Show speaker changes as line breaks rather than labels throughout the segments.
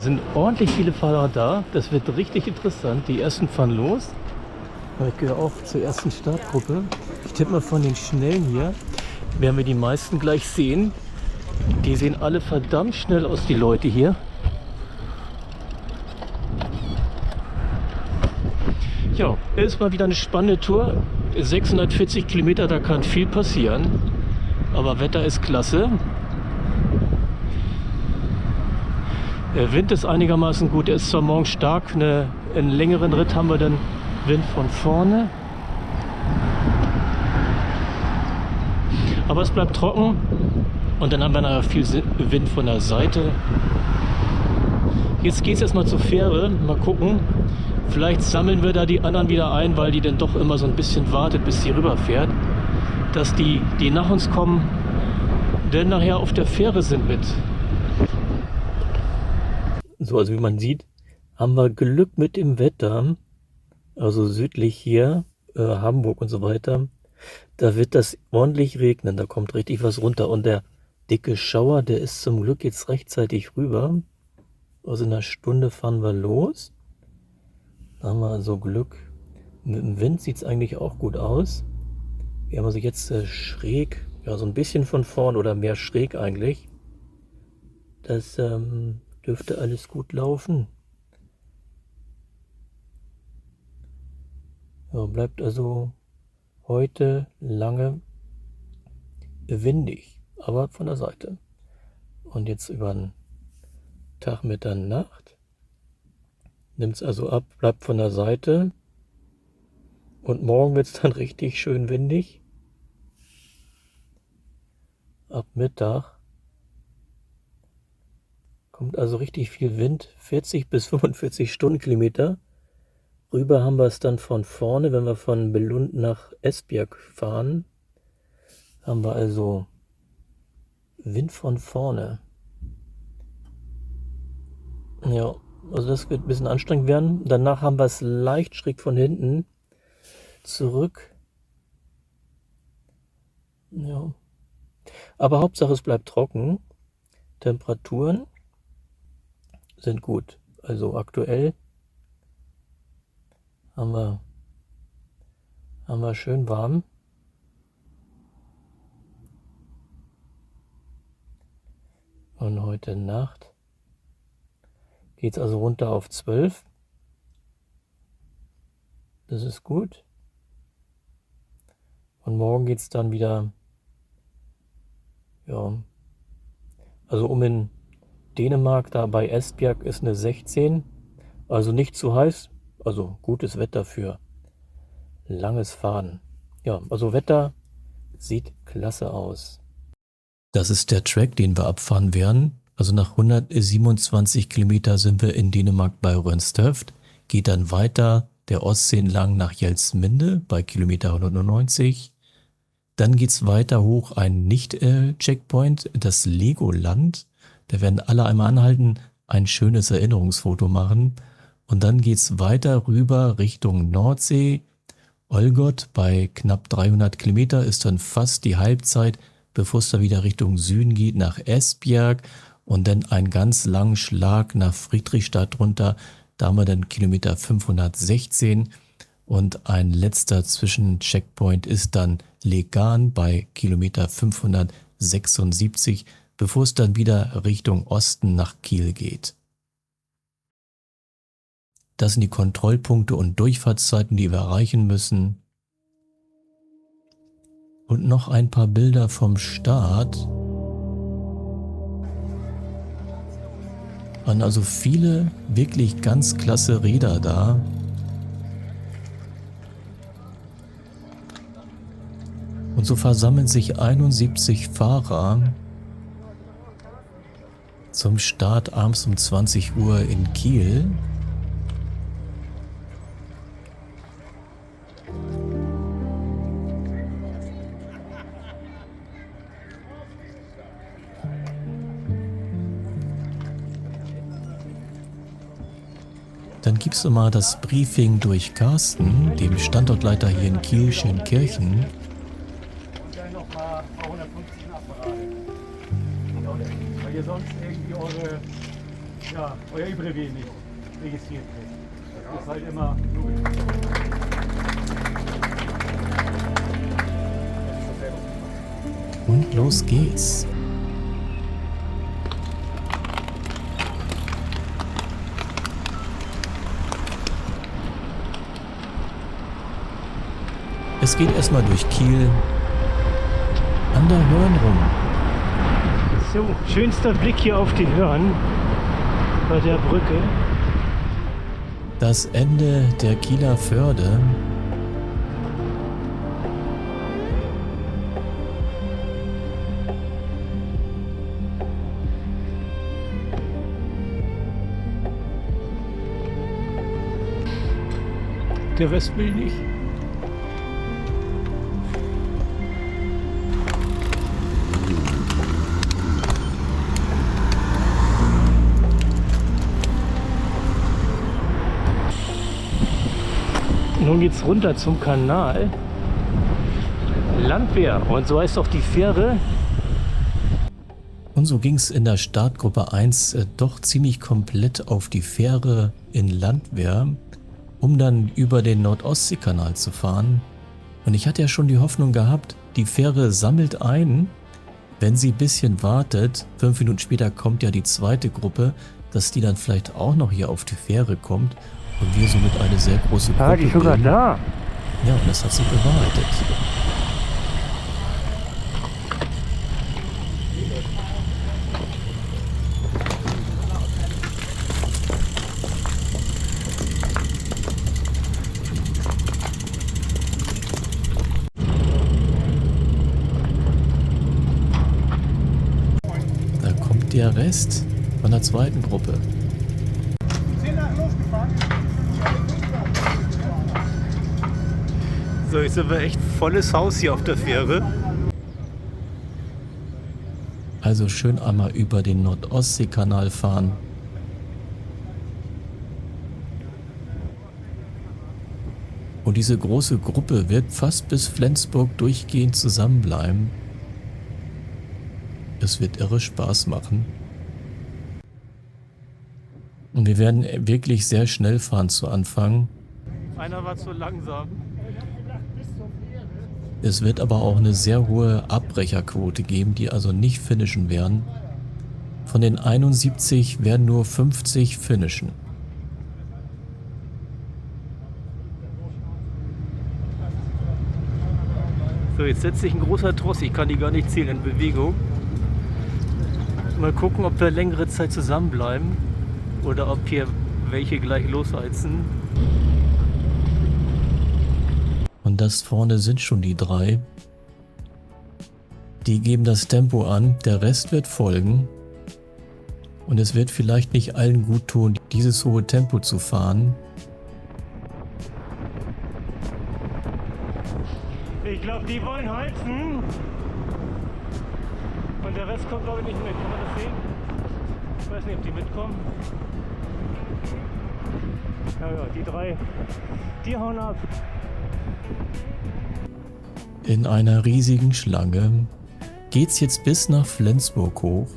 Sind ordentlich viele Fahrer da. Das wird richtig interessant. Die ersten fahren los. Ich gehöre auch zur ersten Startgruppe. Ich tippe mal von den Schnellen hier. Werden wir die meisten gleich sehen. Die sehen alle verdammt schnell aus, die Leute hier. Ja, ist mal wieder eine spannende Tour. 640 Kilometer, da kann viel passieren. Aber Wetter ist klasse. Der Wind ist einigermaßen gut. Er ist zwar morgen stark. Einen längeren Ritt haben wir dann Wind von vorne. Aber es bleibt trocken. Und dann haben wir nachher viel Wind von der Seite. Jetzt geht es erstmal zur Fähre. Mal gucken. Vielleicht sammeln wir da die anderen wieder ein, weil die dann doch immer so ein bisschen wartet, bis sie rüberfährt. Dass die nach uns kommen, dann nachher auf der Fähre sind mit. So, also wie man sieht, haben wir Glück mit dem Wetter. Also südlich hier, Hamburg und so weiter. Da wird das ordentlich regnen. Da kommt richtig was runter. Und der dicke Schauer, der ist zum Glück jetzt rechtzeitig rüber. Also in einer Stunde fahren wir los. Da haben wir also Glück. Mit dem Wind sieht es eigentlich auch gut aus. Wir haben also jetzt schräg, ja so ein bisschen von vorn oder mehr schräg eigentlich. Das dürfte alles gut laufen. Ja, bleibt also heute lange windig, aber von der Seite. Und jetzt über den Tag mit der Nacht nimmt es also ab, bleibt von der Seite. Und morgen wird es dann richtig schön windig. Ab Mittag kommt also richtig viel Wind, 40 bis 45 Stundenkilometer. Rüber haben wir es dann von vorne, wenn wir von Bellund nach Esbjerg fahren, haben wir also Wind von vorne. Ja, also das wird ein bisschen anstrengend werden. Danach haben wir es leicht schräg von hinten zurück. Ja. Aber Hauptsache es bleibt trocken. Temperaturen sind gut. Also aktuell haben wir schön warm. Und heute Nacht geht es also runter auf 12. Das ist gut. Und morgen geht es dann wieder, ja, also in Dänemark, da bei Esbjerg ist eine 16. Also nicht zu heiß. Also gutes Wetter für langes Fahren. Ja, also Wetter sieht klasse aus. Das ist der Track, den wir abfahren werden. Also nach 127 Kilometer sind wir in Dänemark bei Rønstøft. Geht dann weiter der Ostsee entlang nach Jeltsminde bei Kilometer 190. Dann geht es weiter hoch ein Nicht-Checkpoint, das Legoland. Da werden alle einmal anhalten, ein schönes Erinnerungsfoto machen. Und dann geht es weiter rüber Richtung Nordsee. Ålgård bei knapp 300 Kilometer ist dann fast die Halbzeit, bevor es da wieder Richtung Süden geht nach Esbjerg. Und dann einen ganz langen Schlag nach Friedrichstadt runter. Da haben wir dann Kilometer 516. Und ein letzter Zwischencheckpoint ist dann Legan bei Kilometer 576, bevor es dann wieder Richtung Osten nach Kiel geht. Das sind die Kontrollpunkte und Durchfahrtszeiten, die wir erreichen müssen. Und noch ein paar Bilder vom Start. Waren also viele wirklich ganz klasse Räder da. Und so versammeln sich 71 Fahrer zum Start abends um 20 Uhr in Kiel. Dann gibt es immer das Briefing durch Carsten, dem Standortleiter hier in Kiel, Schönkirchen.
Weil ihr sonst irgendwie eure
ja euer IBREW nicht registriert wird. Das ist halt immer logisch.
Und los geht's. Es geht erstmal durch Kiel an der Hörn rum.
So, schönster Blick hier auf die Hörn bei der Brücke.
Das Ende der Kieler Förde.
Der Rest will nicht. Nun geht's runter zum Kanal. Landwehr. Und so heißt auch die Fähre.
Und so ging es in der Startgruppe 1 doch ziemlich komplett auf die Fähre in Landwehr, um dann über den Nordostseekanal zu fahren. Und ich hatte ja schon die Hoffnung gehabt, die Fähre sammelt ein, wenn sie ein bisschen wartet. 5 Minuten später kommt ja die zweite Gruppe, dass die dann vielleicht auch noch hier auf die Fähre kommt und wir somit eine sehr große Gruppe
Die ist sogar
bilden.
da.
Ja, und das hat sich bewahrheitet. Da kommt der Rest von der zweiten Gruppe.
So, jetzt sind wir echt volles Haus hier auf der Fähre.
Also schön einmal über den Nordostseekanal fahren. Und diese große Gruppe wird fast bis Flensburg durchgehend zusammenbleiben. Es wird irre Spaß machen. Und wir werden wirklich sehr schnell fahren zu Anfang.
Einer war zu langsam.
Es wird aber auch eine sehr hohe Abbrecherquote geben, die also nicht finishen werden. Von den 71 werden nur 50 finishen.
So, jetzt setzt sich ein großer Tross. Ich kann die gar nicht zählen in Bewegung. Mal gucken, ob wir längere Zeit zusammenbleiben oder ob hier welche gleich losheizen.
Und das vorne sind schon die 3. Die geben das Tempo an, der Rest wird folgen. Und es wird vielleicht nicht allen gut tun, dieses hohe Tempo zu fahren.
Ich glaube, die wollen heizen. Und der Rest kommt, glaube ich, nicht mit. Kann man das sehen? Ich weiß nicht, ob die mitkommen. Ja, die 3, die hauen ab.
In einer riesigen Schlange geht's jetzt bis nach Flensburg hoch.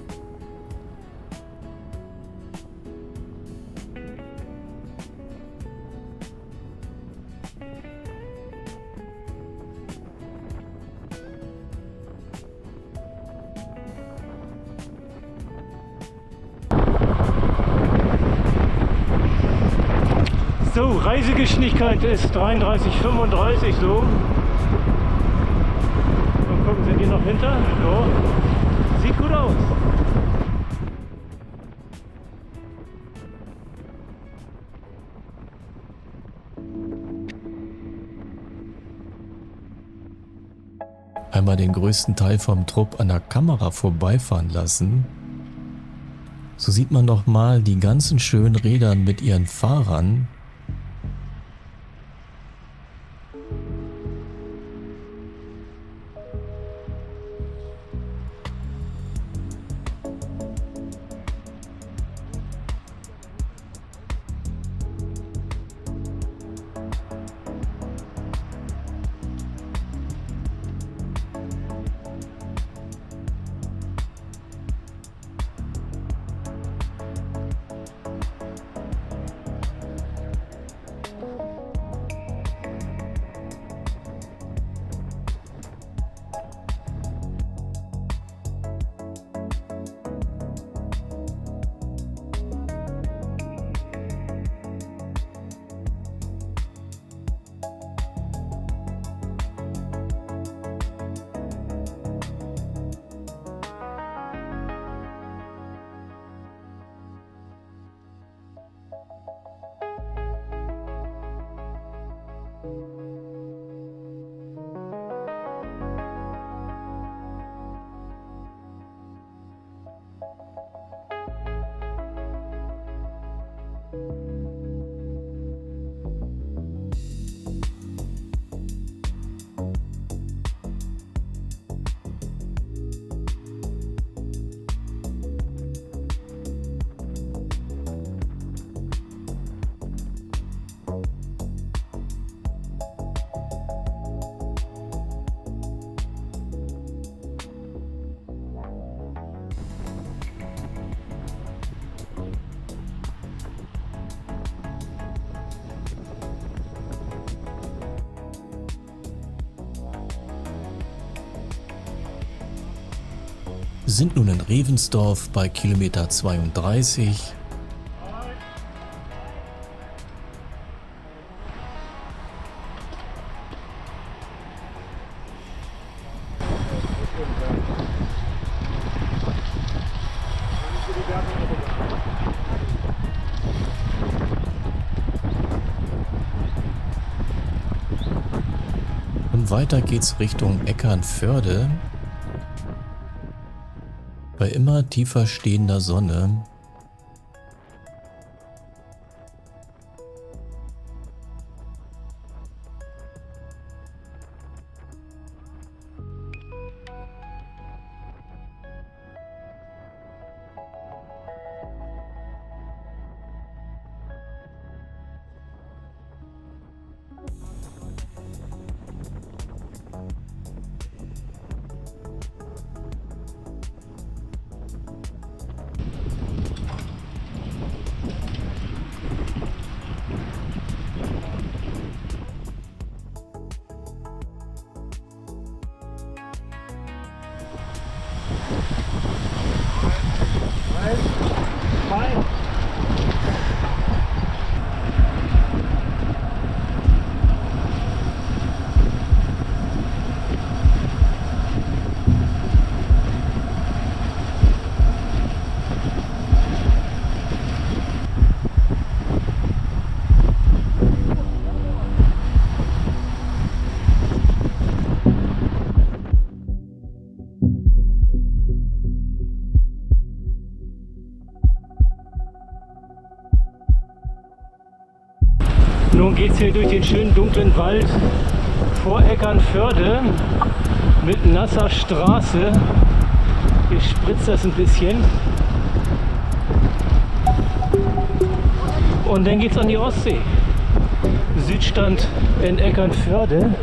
So, Reisegeschwindigkeit ist 33, 35 so. Und gucken, sind die noch hinter? So. Sieht gut aus.
Einmal den größten Teil vom Trupp an der Kamera vorbeifahren lassen. So sieht man noch mal die ganzen schönen Räder mit ihren Fahrern. Sind nun in Revensdorf bei Kilometer 32. Und weiter geht's Richtung Eckernförde. Bei immer tiefer stehender Sonne.
Nun geht es hier durch den schönen dunklen Wald vor Eckernförde mit nasser Straße. Hier spritzt das ein bisschen. Und dann geht es an die Ostsee. Südstand in Eckernförde.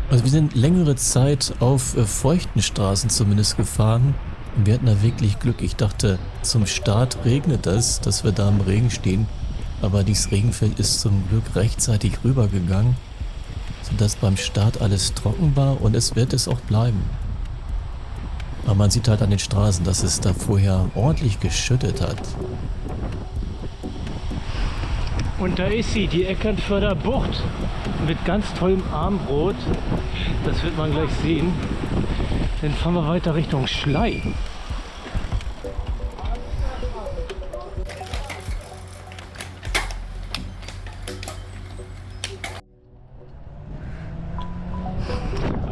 Also wir sind längere Zeit auf feuchten Straßen zumindest gefahren. Und wir hatten da wirklich Glück. Ich dachte, zum Start regnet es, dass wir da im Regen stehen. Aber dieses Regenfeld ist zum Glück rechtzeitig rübergegangen, sodass beim Start alles trocken war und es wird es auch bleiben. Aber man sieht halt an den Straßen, dass es da vorher ordentlich geschüttet hat.
Und da ist sie, die Eckernförder Bucht mit ganz tollem Armbrot. Das wird man gleich sehen. Dann fahren wir weiter Richtung Schlei.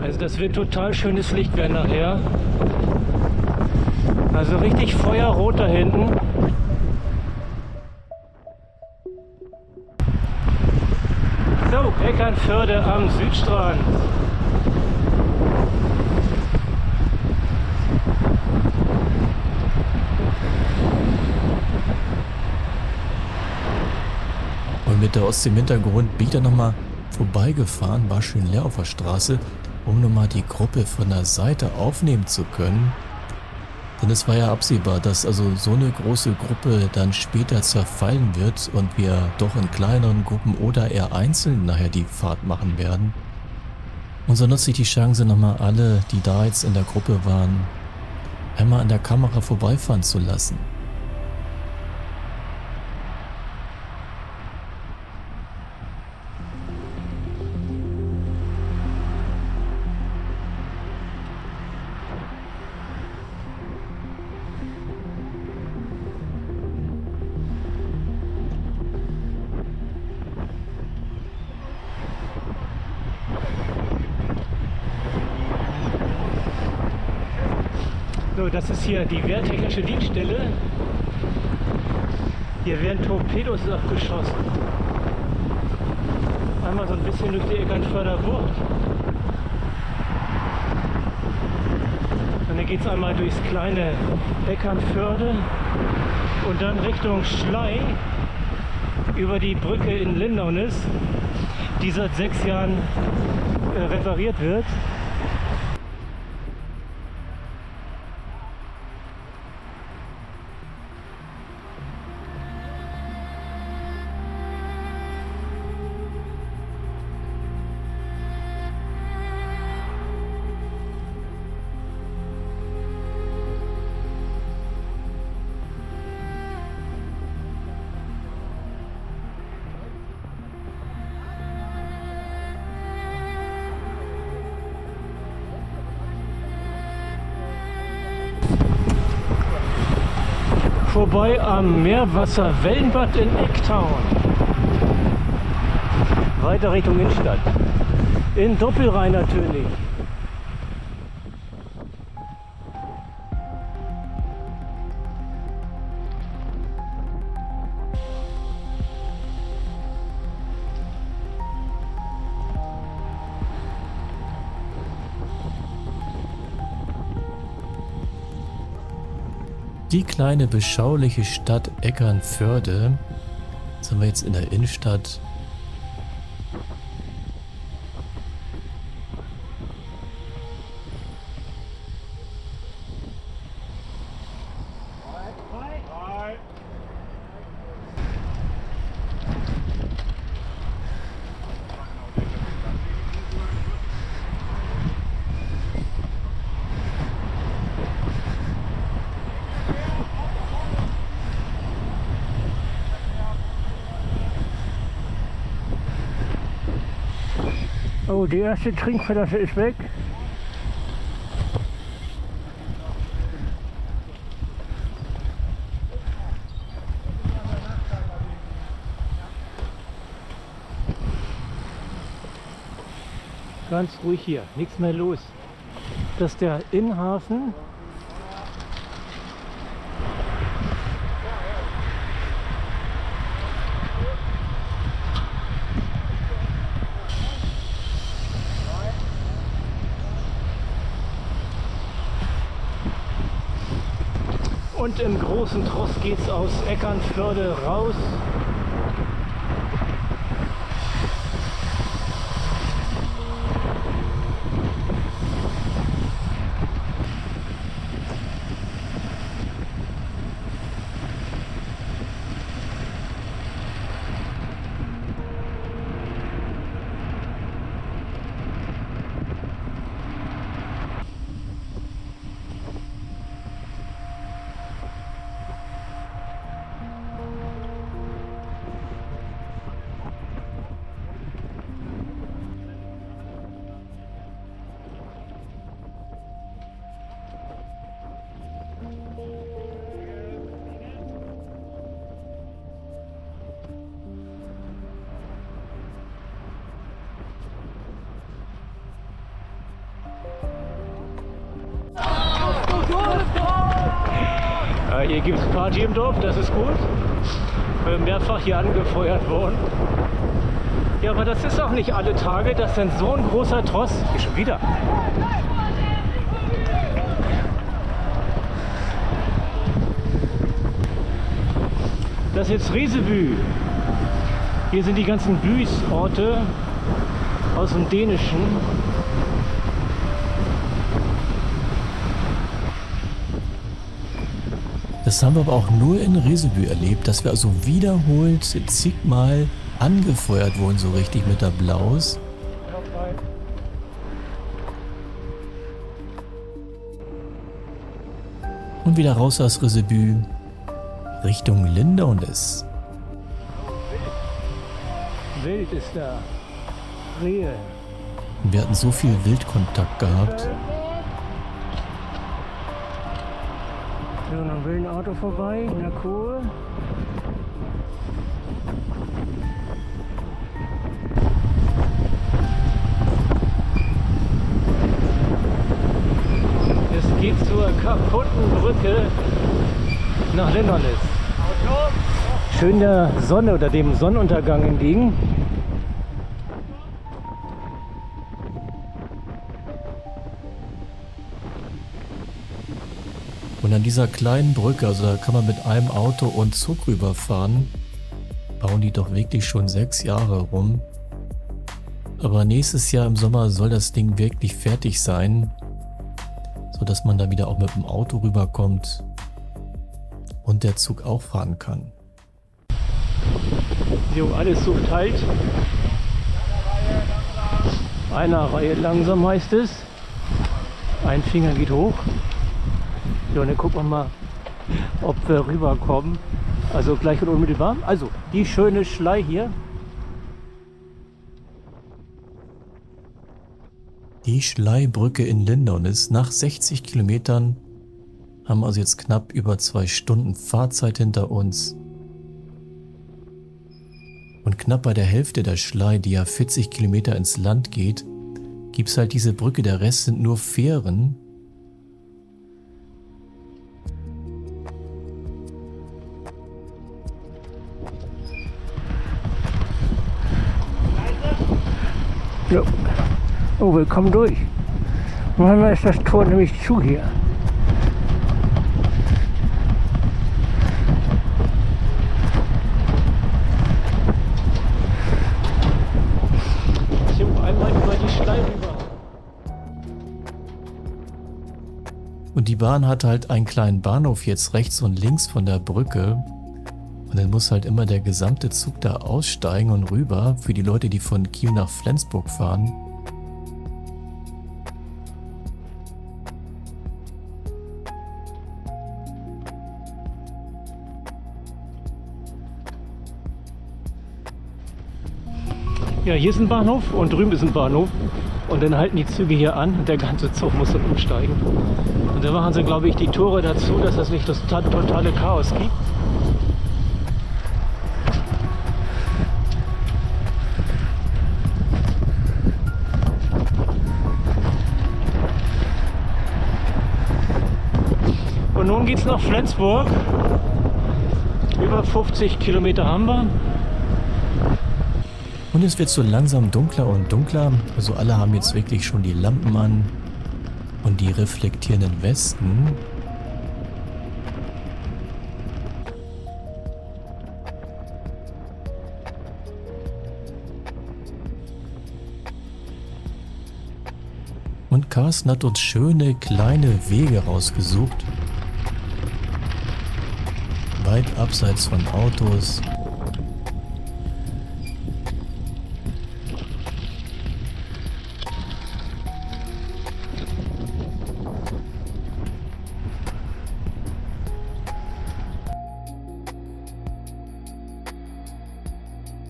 Also das wird total schönes Licht werden nachher. Also richtig feuerrot da hinten. So, Eckernförde am Südstrand.
Und mit der Ostsee im Hintergrund bin ich da nochmal vorbeigefahren, war schön leer auf der Straße, um nochmal die Gruppe von der Seite aufnehmen zu können. Denn es war ja absehbar, dass also so eine große Gruppe dann später zerfallen wird und wir doch in kleineren Gruppen oder eher einzeln nachher die Fahrt machen werden. Und so nutze ich die Chance nochmal alle, die da jetzt in der Gruppe waren, einmal an der Kamera vorbeifahren zu lassen.
So, das ist hier die Wehrtechnische Dienststelle. Hier werden Torpedos abgeschossen. Einmal so ein bisschen durch die Eckernförder Bucht. Und dann geht es einmal durchs kleine Eckernförde und dann Richtung Schlei über die Brücke in Lindaunis, die seit 6 Jahren repariert wird. Vorbei am Meerwasser-Wellenbad in Ecktown. Weiter Richtung Innenstadt. In Doppelrhein natürlich.
Die kleine beschauliche Stadt Eckernförde. Sind wir jetzt in der Innenstadt.
Oh, die erste Trinkflasche ist weg. Ganz ruhig hier, nichts mehr los. Das ist der Innenhafen. Und im großen Tross geht es aus Eckernförde raus. Hier gibt es Party im Dorf, das ist gut. Mehrfach hier angefeuert worden. Ja, aber das ist auch nicht alle Tage, dass dann so ein großer Tross. Hier schon wieder. Das ist jetzt Reseby. Hier sind die ganzen Büs-Orte aus dem Dänischen.
Das haben wir aber auch nur in Reseby erlebt, dass wir also wiederholt zigmal angefeuert wurden, so richtig mit Applaus. Und wieder raus aus Reseby, Richtung Lindaunis.
Wild ist da. Rehe.
Und wir hatten so viel Wildkontakt gehabt.
So, dann will ein Auto vorbei in der Kurve. Es geht zur kaputten Brücke nach Lindernis. Schön der Sonne oder dem Sonnenuntergang entgegen.
Und an dieser kleinen Brücke, also da kann man mit einem Auto und Zug rüberfahren, bauen die doch wirklich schon 6 Jahre rum. Aber nächstes Jahr im Sommer soll das Ding wirklich fertig sein, sodass man da wieder auch mit dem Auto rüberkommt und der Zug auch fahren kann.
So, alles sucht Halt. Einer Reihe langsam heißt es. Ein Finger geht hoch. So, und dann gucken wir mal, ob wir rüberkommen. Also gleich und unmittelbar. Also, die schöne Schlei hier.
Die Schlei-Brücke in Lindernis nach 60 Kilometern haben also jetzt knapp über 2 Stunden Fahrzeit hinter uns. Und knapp bei der Hälfte der Schlei, die ja 40 Kilometer ins Land geht, gibt es halt diese Brücke. Der Rest sind nur Fähren.
Ja. Oh, wir kommen durch. Manchmal ist das Tor nämlich zu hier. So, einmal über die Schlei rüber.
Und die Bahn hat halt einen kleinen Bahnhof jetzt rechts und links von der Brücke. Und dann muss halt immer der gesamte Zug da aussteigen und rüber für die Leute, die von Kiel nach Flensburg fahren.
Ja, hier ist ein Bahnhof und drüben ist ein Bahnhof. Und dann halten die Züge hier an und der ganze Zug muss dann umsteigen. Und dann machen sie, glaube ich, die Tore dazu, dass es nicht das totale Chaos gibt. Und nun geht es nach Flensburg. Über 50 Kilometer haben wir.
Und es wird so langsam dunkler und dunkler. Also alle haben jetzt wirklich schon die Lampen an und die reflektierenden Westen. Und Carsten hat uns schöne kleine Wege rausgesucht. Weit abseits von Autos.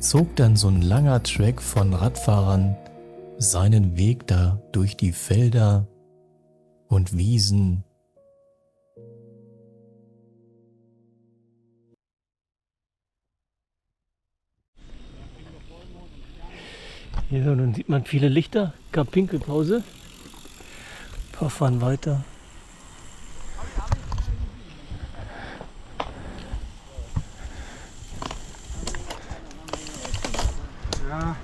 Zog dann so ein langer Track von Radfahrern seinen Weg da durch die Felder und Wiesen.
Hier so, dann sieht man viele Lichter. Gab Pinkelpause. Ein paar fahren weiter.
Ja.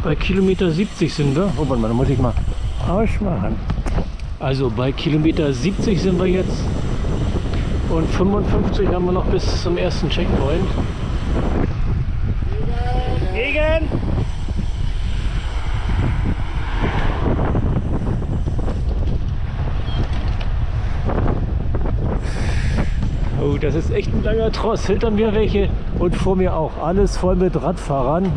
Bei Kilometer 70 sind wir. Oh, warte mal, da muss ich mal ausmachen. Also bei Kilometer 70 sind wir jetzt. Und 55 haben wir noch bis zum ersten Checkpoint. Gegen! Oh, das ist echt ein langer Tross. Hinter mir welche und vor mir auch. Alles voll mit Radfahrern.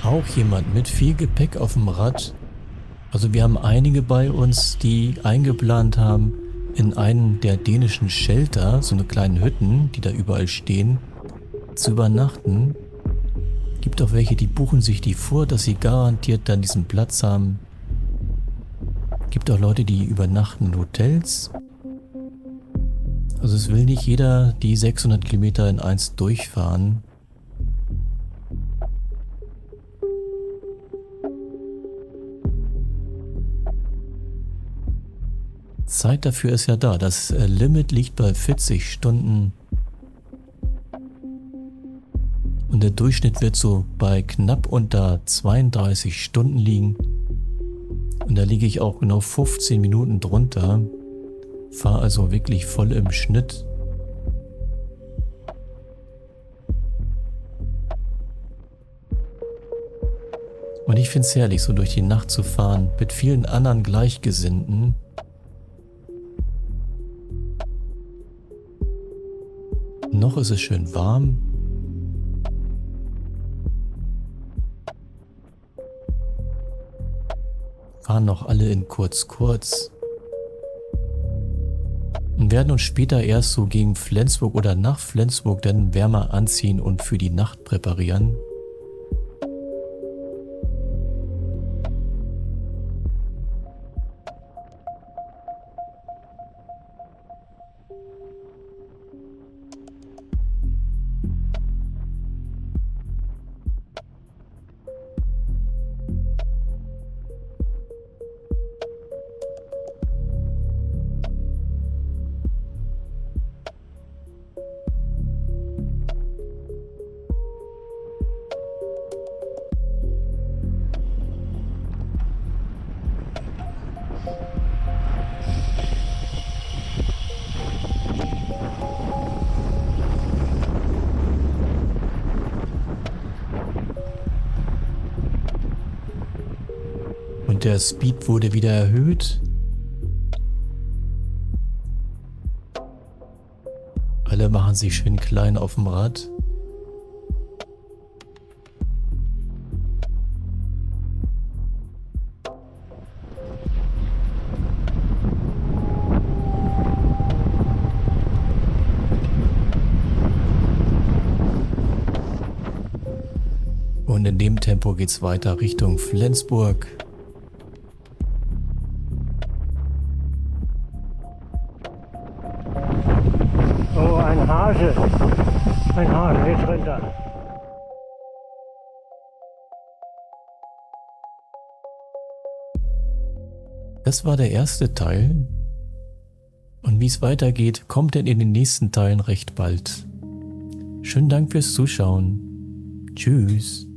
Auch jemand mit viel Gepäck auf dem Rad. Also wir haben einige bei uns, die eingeplant haben, in einem der dänischen Shelter, so eine kleinen Hütten, die da überall stehen, zu übernachten. Gibt auch welche, die buchen sich die vor, dass sie garantiert dann diesen Platz haben. Gibt auch Leute, die übernachten in Hotels. Also es will nicht jeder die 600 Kilometer in eins durchfahren. Zeit dafür ist ja da. Das Limit liegt bei 40 Stunden. Und der Durchschnitt wird so bei knapp unter 32 Stunden liegen. Und da liege ich auch genau 15 Minuten drunter. Fahre also wirklich voll im Schnitt. Und ich finde es herrlich, so durch die Nacht zu fahren, mit vielen anderen Gleichgesinnten. Noch ist es schön warm. Fahren noch alle in kurz. Und werden uns später erst so gegen Flensburg oder nach Flensburg dann wärmer anziehen und für die Nacht präparieren. Und der Speed wurde wieder erhöht. Alle machen sich schön klein auf dem Rad. Und in dem Tempo geht's weiter Richtung Flensburg.
Oh, ein Hase. Ein Hase, jetzt rennt er.
Das war der erste Teil. Und wie es weitergeht, kommt dann in den nächsten Teilen recht bald. Schönen Dank fürs Zuschauen. Tschüss.